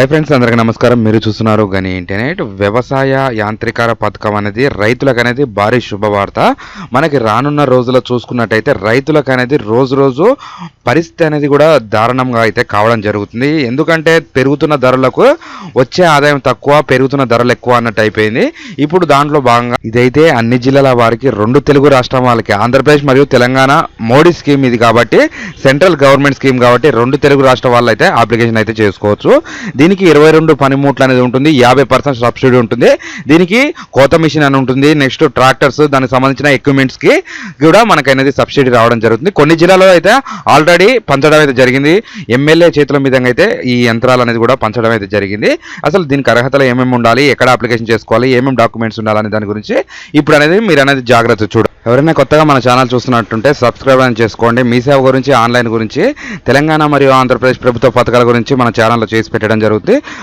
Hi friends, అందరికీ నమస్కారం. మీరు చూస్తున్నారు గని ఇంటర్నెట్. వ్యవసాయ యాంత్రీకరణ పథకం అనేది రైతులకు అనేది భారీ శుభవార్త. మనకి రానున్న రోజుల్లో చూసుకున్నట్టయితే రైతులకు అనేది రోజు పరిస్థితి అనేది కూడా దారుణంగా అయితే కావడం జరుగుతుంది. ఎందుకంటే పెరుగుతున్న ధరలకు వచ్చే ఆదాయం తక్కువ, పెరుగుతున్న ధరలు ఎక్కువ అన్నట్టు అయిపోయింది. ఇప్పుడు దాంట్లో భాగంగా ఇదైతే అన్ని జిల్లాల వారికి, రెండు తెలుగు రాష్ట్రం వాళ్ళకి, ఆంధ్రప్రదేశ్ మరియు తెలంగాణ మోడీ స్కీమ్ ఇది కాబట్టి, సెంట్రల్ గవర్నమెంట్ స్కీమ్ కాబట్టి రెండు తెలుగు రాష్ట్ర వాళ్ళు అయితే అప్లికేషన్ అయితే చేసుకోవచ్చు. దీనికి 22 పనిముట్లు అనేది ఉంటుంది, 50% సబ్సిడీ ఉంటుంది. దీనికి కోత మిషన్ అని ఉంటుంది, నెక్స్ట్ ట్రాక్టర్స్, దానికి సంబంధించిన ఎక్విప్మెంట్స్ కి కూడా మనకు అనేది సబ్సిడీ రావడం జరుగుతుంది. కొన్ని జిల్లాలో అయితే ఆల్రెడీ పంచడం అయితే జరిగింది. ఎమ్మెల్యే చేతుల మీద అయితే ఈ యంత్రాలు అనేది కూడా పంచడం అయితే జరిగింది. అసలు దీనికి అర్హతలు ఏమేమి ఉండాలి, ఎక్కడ అప్లికేషన్ చేసుకోవాలి, ఏమేమి డాక్యుమెంట్స్ ఉండాలని దాని గురించి ఇప్పుడు అనేది మీరు అనేది జాగ్రత్త చూడాలి. ఎవరైనా కొత్తగా మన ఛానల్ చూస్తున్నట్టుంటే సబ్స్క్రైబ్ అని చేసుకోండి. మీ సేవ గురించి, ఆన్లైన్ గురించి, తెలంగాణ మరియు ఆంధ్రప్రదేశ్ ప్రభుత్వ పథకాల గురించి మన ఛానల్లో చేసి పెట్టడం జరుగుతుంది.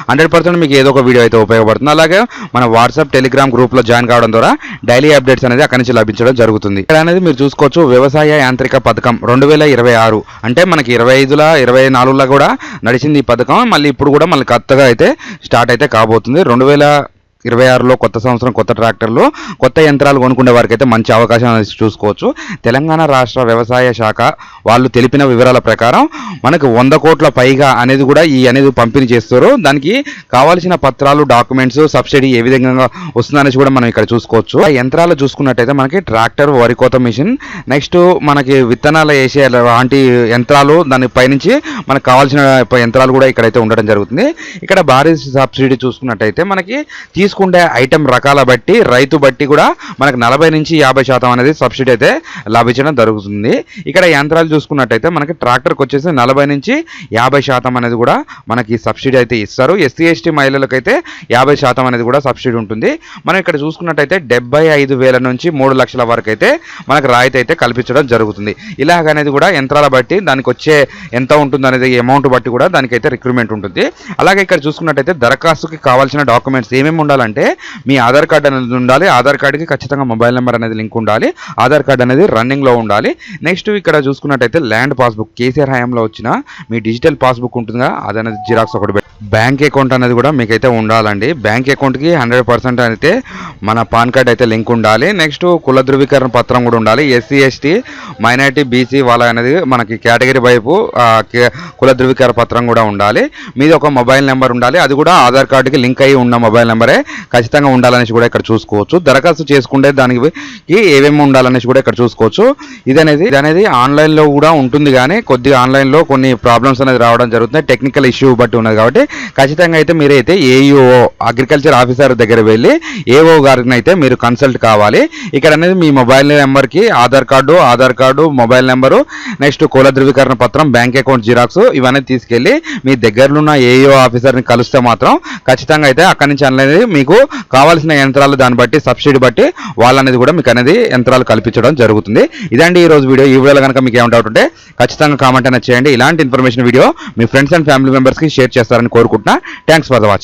100% మీకు ఏదో ఒక వీడియో అయితే ఉపయోగపడుతుంది. అలాగే మన వాట్సాప్, టెలిగ్రామ్ గ్రూప్లో జాయిన్ కావడం ద్వారా డైలీ అప్డేట్స్ అనేది అక్కడి నుంచి లభించడం జరుగుతుంది. ఇక్కడ అనేది మీరు చూసుకోవచ్చు, వ్యవసాయ యాంత్రిక పథకం 2026 అంటే మనకి 25లో 24లో కూడా నడిచింది ఈ పథకం. మళ్ళీ ఇప్పుడు కూడా మళ్ళీ కొత్తగా అయితే స్టార్ట్ అయితే కాబోతుంది. 2026లో కొత్త సంవత్సరం, కొత్త ట్రాక్టర్లు, కొత్త యంత్రాలు కొనుక్కునే వారికి అయితే మంచి అవకాశం అనేది చూసుకోవచ్చు. తెలంగాణ రాష్ట్ర వ్యవసాయ శాఖ వాళ్ళు తెలిపిన వివరాల ప్రకారం మనకు 100 కోట్ల పైగా అనేది కూడా ఈ అనేది పంపిణీ చేస్తారు. దానికి కావాల్సిన పత్రాలు, డాక్యుమెంట్స్, సబ్సిడీ ఏ విధంగా వస్తుందనేసి కూడా మనం ఇక్కడ చూసుకోవచ్చు. ఆ యంత్రాలు చూసుకున్నట్టయితే మనకి ట్రాక్టర్, వరి కోత మిషన్, నెక్స్ట్ మనకి విత్తనాలు వేసే లాంటి యంత్రాలు, దాని పైనుంచి మనకు కావాల్సిన యంత్రాలు కూడా ఇక్కడైతే ఉండడం జరుగుతుంది. ఇక్కడ భారీ సబ్సిడీ చూసుకున్నట్టయితే మనకి తీసుకుంటే ఐటమ్ రకాల బట్టి, రైతు బట్టి కూడా మనకు 40 నుంచి 50% అనేది సబ్సిడీ అయితే లభించడం జరుగుతుంది. ఇక్కడ యంత్రాలు చూసుకున్నట్టయితే మనకి ట్రాక్టర్కి వచ్చేసి 40 నుంచి 50% అనేది కూడా మనకి సబ్సిడీ అయితే ఇస్తారు. ఎస్సీ ఎస్టీ మహిళలకు అయితే 50% అనేది కూడా సబ్సిడీ ఉంటుంది. మనం ఇక్కడ చూసుకున్నట్టయితే 75,000 నుంచి 3 లక్షల వరకు అయితే మనకు రాయితీ అయితే కల్పించడం జరుగుతుంది. ఇలాగనేది కూడా యంత్రాల బట్టి దానికి వచ్చే ఎంత ఉంటుంది అనేది అమౌంట్ బట్టి కూడా దానికైతే రిక్రూట్మెంట్ ఉంటుంది. అలాగే ఇక్కడ చూసుకున్నట్టయితే దరఖాస్తుకి కావాల్సిన డాక్యుమెంట్స్ ఏమేమి ఉండాలంటే మీ ఆధార్ కార్డు అనేది ఉండాలి. ఆధార్ కార్డుకి ఖచ్చితంగా మొబైల్ నెంబర్ అనేది లింక్ ఉండాలి. ఆధార్ కార్డు అనేది రన్నింగ్లో ఉండాలి. నెక్స్ట్ ఇక్కడ చూసుకున్నట్టయితే ల్యాండ్ పాస్బుక్, కేసీఆర్ హయాంలో వచ్చిన మీ డిజిటల్ పాస్బుక్ ఉంటుందిగా, అది అనేది జిరాక్స్ ఒకటి. బ్యాంక్ అకౌంట్ అనేది కూడా మీకైతే ఉండాలండి. బ్యాంక్ అకౌంట్కి 100% అయితే మన పాన్ కార్డ్ అయితే లింక్ ఉండాలి. నెక్స్ట్ కుల ధృవీకరణ పత్రం కూడా ఉండాలి. ఎస్సీ ఎస్టీ మైనారిటీ బీసీ వాళ్ళ అనేది మనకి కేటగిరీ వైపు కుల ధృవీకరణ పత్రం కూడా ఉండాలి. మీది ఒక మొబైల్ నెంబర్ ఉండాలి, అది కూడా ఆధార్ కార్డుకి లింక్ అయ్యి ఉన్న మొబైల్ నెంబరే ఖచ్చితంగా ఉండాలనేసి కూడా ఇక్కడ చూసుకోవచ్చు. దరఖాస్తు చేసుకుంటే దానికి ఏమేమి ఉండాలనేసి కూడా ఇక్కడ చూసుకోవచ్చు. ఇది అనేది ఆన్లైన్లో కూడా ఉంటుంది, కానీ కొద్దిగా ఆన్లైన్లో కొన్ని ప్రాబ్లమ్స్ అనేది రావడం జరుగుతుంది. టెక్నికల్ ఇష్యూ బట్టి ఉన్నది కాబట్టి ఖచ్చితంగా అయితే మీరైతే ఏఈఓ అగ్రికల్చర్ ఆఫీసర్ దగ్గర వెళ్ళి ఏఓ గారిని అయితే మీరు కన్సల్ట్ కావాలి. ఇక్కడ అనేది మీ మొబైల్ నెంబర్కి Aadhaar card, mobile number, next కుల ధృవీకరణ పత్రం, బ్యాంక్ అకౌంట్ జిరాక్స్ ఇవన్నీ తీసుకెళ్ళి మీ దగ్గరలో ఉన్న ఏఈఓ ఆఫీసర్ని కలిస్తే మాత్రం ఖచ్చితంగా అయితే అక్కడి నుంచి అనేది మీకు కావాల్సిన యంత్రాలు, దాన్ని బట్టి సబ్సిడీ బట్టి వాళ్ళనేది కూడా మీకు అనేది యంత్రాలు కల్పించడం జరుగుతుంది. ఇదండి ఈ రోజు వీడియో. ఈ వీడియోలో కనుక మీకు ఏం డౌట్ ఉంటే ఖచ్చితంగా కామెంట్ అనేది చేయండి. ఇలాంటి information video me friends and family మెంబర్స్కి షేర్ చేస్తారని కోరుకుంటున్నా. Thanks for the watching.